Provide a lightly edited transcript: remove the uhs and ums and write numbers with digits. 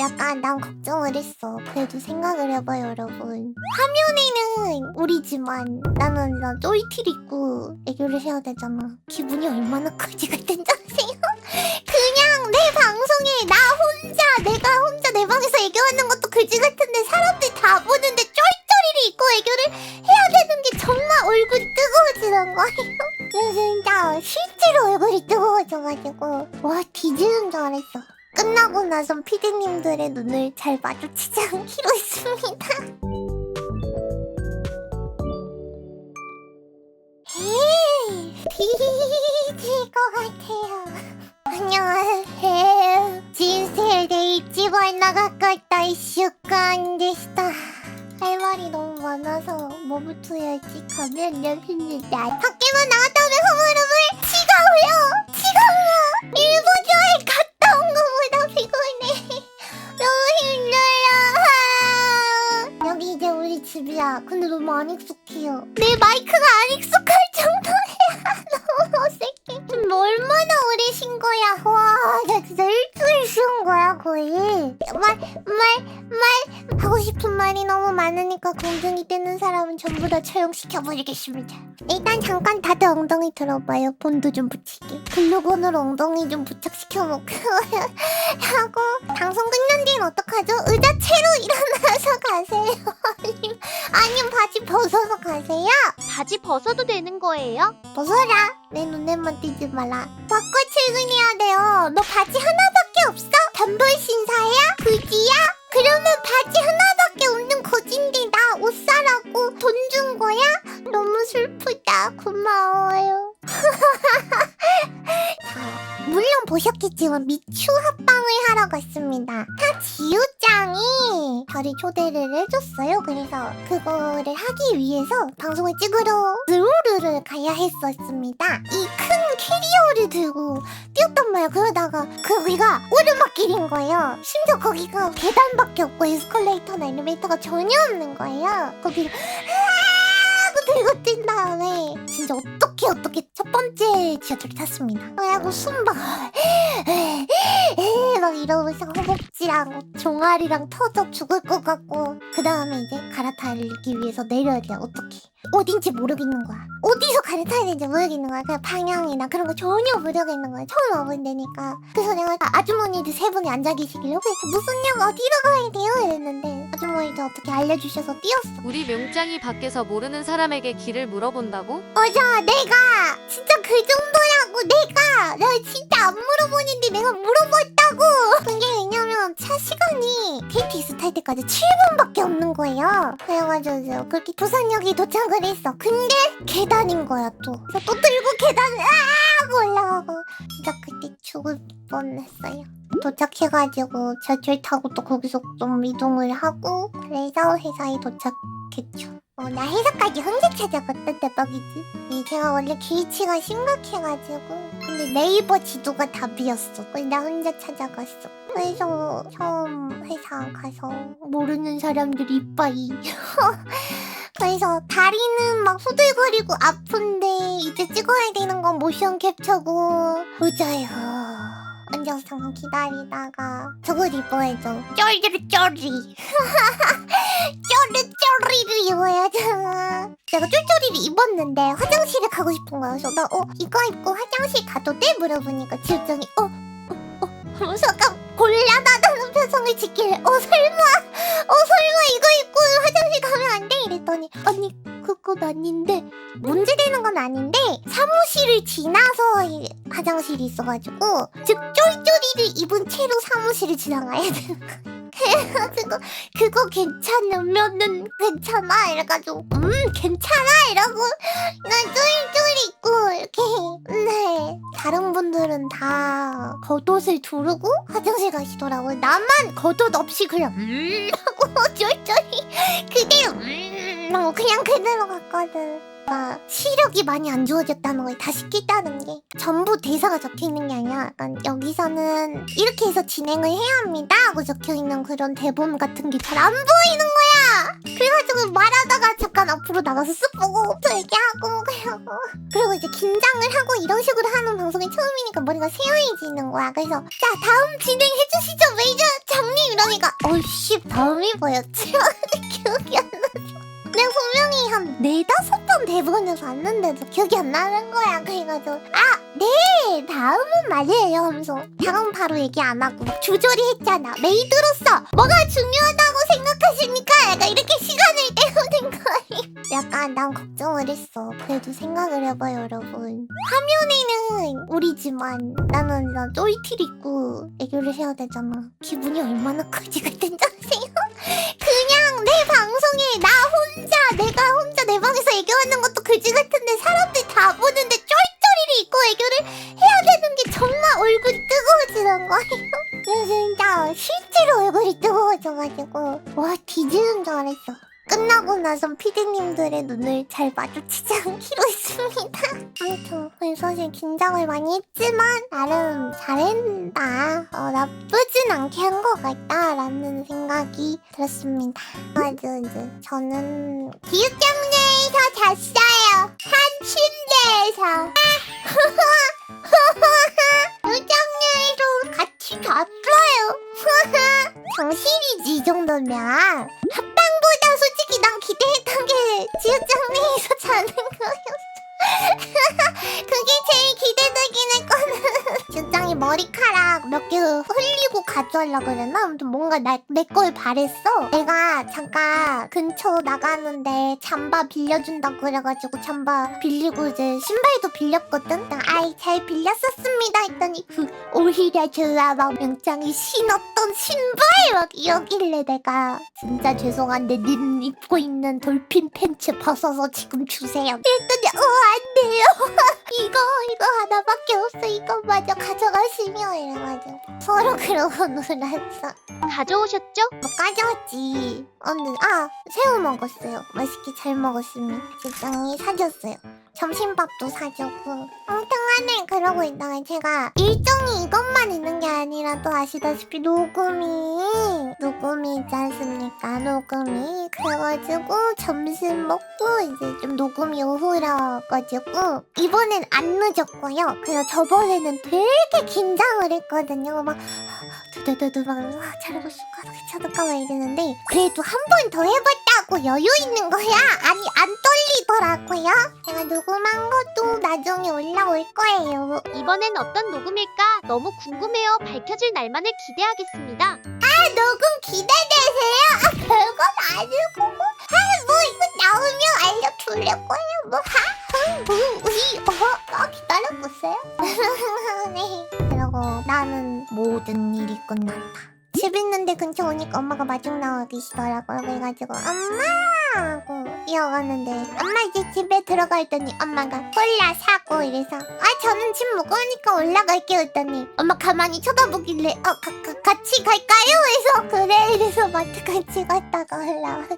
약간 난 걱정을 했어. 그래도 생각을 해봐요, 여러분. 화면에는 우리지만 나는 쫄티를 입고 애교를 해야 되잖아. 기분이 얼마나 거지 같은지 아세요? 그냥 내 방송에 내가 혼자 내 방에서 애교하는 것도 그지 같은데 사람들이 다 보는데 쫄쫄이를 입고 애교를 해야 되는 게 정말 얼굴이 뜨거워지는 거예요. 진짜 실제로 얼굴이 뜨거워져가지고 와 뒤지는 줄 알았어. 끝나고 나선 피디님들의 눈을 잘 마주치지 않기로 했습니다. 에이, 뒤질 것 같아요. 안녕하세요. 진실 내 입지만 나가까다 이슈간 데시다. 할 말이 너무 많아서 뭐부터 해야지 가면 열립니다. 밖에만 나갔다면 흐물흐물 치가 울려. 일본여행 갔다 온 거보다 피곤해. 너무 힘들어. 여기 이제 우리 집이야. 근데 너무 안 익숙해요. 내 마이크가 안 익숙할 정도야. 너무 어색해. 얼마나 오래 쉰 거야. 와, 나 진짜 일주일 쉰 거야 거의. 하고 싶은 말이 너무 많으니까 공중이 뜨는 사람은 전부 다 처형시켜버리겠습니다. 일단 잠깐 다들 엉덩이 들어봐요. 본드 좀 붙이게. 글루건으로 엉덩이 좀 부착시켜놓고 하고 방송 끝난 뒤엔 어떡하죠? 의자채로 일어나서 가세요. 아니면 바지 벗어서 가세요. 바지 벗어도 되는 거예요? 벗어라. 내 눈에만 띄지 마라. 바꿔 출근해야 돼요. 너 바지 하나밖에 없어? 단벌 신사야? 그지야? 그러면 바지 하나밖에 없는 거진데 나 옷 사라고 돈 준 거야? 너무 슬프다. 고마워요. 물론 보셨겠지만 미추 합방을 하러 갔습니다. 지우짱이 저를 초대를 해줬어요. 그래서 그거를 하기 위해서 방송을 찍으러 드루르를 가야 했었습니다. 이 큰 캐리어를 들고 뛰었단 말이야. 그러다가 거기가 오르막길인 거예요. 심지어 거기가 계단밖에 없고 에스컬레이터나 엘리베이터가 전혀 없는 거예요. 거기를 하고 들고 뛴 다음에 진짜 어떻게 첫 번째 지하철을 탔습니다. 그래갖고 숨막 막 이러면서 허벅지랑 종아리랑 터져 죽을 것 같고 그 다음에 이제 갈아타기 위해서 내려야 돼. 어딘지 모르겠는 거야. 어디서 갈아타야 되는지 모르겠는 거야. 그냥 방향이나 그런 거 전혀 모르겠는 거야. 처음 와본 데니까. 그래서 내가 아주머니들 세 분이 앉아 계시길래 무슨 역 어디로 가야 돼요? 이랬는데 아주머니들 어떻게 알려주셔서 뛰었어. 우리 명짱이 밖에서 모르는 사람에게 길을 물어본다고? 맞아, 내가 진짜 그 정도라고. 나 진짜 안 물어보는데 내가 물어봤다고. 그게 왜냐면 차 시간이 KTX 탈 때까지 7분밖에 없는 거예요. 그래가지고 그렇게 부산역에 도착을 했어. 근데 계단인 거야 또. 그래서 또 들고 계단을 하고 올라가고 진짜 그때 죽을 뻔했어요. 도착해가지고 지하철 타고 또 거기서 좀 이동을 하고 그래서 회사에 도착했죠. 나 회사까지 혼자 찾아갔다. 대박이지. 제가 원래 기치가 심각해가지고 근데 네이버 지도가 답이었어. 그래서 나 혼자 찾아갔어. 그래서 처음 회사 가서 모르는 사람들이 이빠이. 그래서 다리는 막 후들거리고 아픈데 이제 찍어야 되는 건 모션 캡처고 의자에 앉아서 기다리다가 저걸 입어야죠. 쫄리 쫄리를 입어야죠. 내가 쫄쫄이를 입었는데 화장실에 가고 싶은 거야. 그래서 나 이거 입고 화장실 가도 돼? 물어보니까 지우짱이 하면서 약간 곤란하다는 표정을 짓길래 설마 이거 입고 화장실 가면 안 돼? 이랬더니 아니 그건 아닌데 문제되는 건 아닌데 사무실을 지나서 화장실이 있어가지고 즉 쫄쫄이를 입은 채로 사무실을 지나가야 되는 거야. 그래가지고 그거 괜찮으면은 괜찮아 이래가지고 괜찮아 이러고 난 쫄쫄이 입고 이렇게 네 다른 분들은 다 겉옷을 두르고 화장실 가시더라고요. 나만 겉옷 없이 그냥 하고 쫄쫄이 그대로 하고 그냥 그대로 갔거든. 내가 시력이 많이 안 좋아졌다는 걸 다시 깨달은 게 전부 대사가 적혀있는 게 아니라 약간 여기서는 이렇게 해서 진행을 해야 합니다 하고 적혀있는 그런 대본 같은 게 잘 안 보이는 거야. 그래가지고 말하다가 잠깐 앞으로 나가서 쓱 보고 또 얘기하고 그러고 그리고 이제 긴장을 하고 이런 식으로 하는 방송이 처음이니까 머리가 새하얘지는 거야. 그래서 자 다음 진행해주시죠 메이저 장님 이러니까 어이씨 다음이 뭐였지? 기억이 안 나서 내가 분명히 한 4-5번 대본을 봤는데도 기억이 안 나는 거야. 그래가지고 네 다음은 말이에요 하면서 다음 바로 얘기 안 하고 막 조절이 했잖아. 메이드로서 뭐가 중요하다고 생각하십니까? 약간 이렇게 시간을 때우는 거예요. 약간 난 걱정을 했어. 그래도 생각을 해봐요 여러분. 화면에는 우리지만 나는 쫄티를 입고 애교를 해야 되잖아. 기분이 얼마나 커지가 된지 아세요? 그냥 내 방송에 내가 혼자 내 방에서 애교하는 것도 그지 같은데 사람들이 다 보는데 쫄쫄이를 입고 애교를 해야 되는 게 정말 얼굴이 뜨거워지는 거예요. 그래서 진짜 실제로 얼굴이 뜨거워져가지고 와 뒤지는 줄 알았어. 끝나고 나선 피디님들의 눈을 잘 마주치지 않기로 했습니다. 아무튼 사실 긴장을 많이 했지만 나름 잘했다. 나쁘진 않게 한 것 같다라는 생각이 들었습니다. 아주 이제 저는 기육장내에서 잤어요. 한 침대에서. 기육장내에서 같이 잤어요. 정신이지 이 정도면. 합방보다 솔직히 난 기대했던 게 지육장내에서 자는 거였어. 그게 제일 기대되긴 했거든. 지육장이 머리카락 몇 개 흘리고 가져오려고 그랬나? 아무튼 뭔가 내 걸 바랬어. 내가 잠깐 근처 나가는데 잠바 빌려준다고 그래가지고 잠바 빌리고 이제 신발도 빌렸거든? 아이 잘 빌렸었습니다 했더니 오히려 좋아 막 명장이 신었던 신발 막 이러길래 내가 진짜 죄송한데 님 입고 있는 돌핀 팬츠 벗어서 지금 주세요 했더니 안 돼요. 이거 하나밖에 없어. 이것마저 가져가시면 이래가지고 서로 그러고 놀았어. 가져오셨죠? 뭐 가져왔지. 근데 새우 먹었어요. 맛있게 잘 먹었습니다. 직장이 사줬어요. 점심밥도 사주고. 아무튼 간에 그러고 있다가 제가 일정이 이것만 있는 게 아니라 또 아시다시피 녹음이 있지 않습니까? 녹음이. 그래가지고 점심 먹고 이제 좀 녹음이 오후라 가지고 이번엔 안 늦었고요. 그래서 저번에는 되게 긴장을 했거든요. 막 두두두두 막 잘하고 싶까 괜찮을까 막 이러는데 그래도 한 번 더 해봤다고 여유 있는 거야. 아니 안 떨리더라고요. 제가 녹음한 것도 나중에 올라올 거예요. 이번엔 어떤 녹음일까? 너무 궁금해요. 밝혀질 날만을 기대하겠습니다. 녹음 기대되세요? 별건 아니고 뭐 이거 나오면 알려줄 거예요. 기다려보세요. 네. 그리고 나는 모든 일이 끝났다. 집 있는데 근처 오니까 엄마가 마중 나와 계시더라고요. 그래가지고 엄마 하고 뛰어가는데 엄마 이제 집에 들어가 했더니 엄마가 콜라 사고 이래서 저는 집 무거우니까 올라갈게요 했더니 엄마 가만히 쳐다보길래 같이 갈까요? 해서 그래 이래서 마트 같이 갔다가 올라왔죠.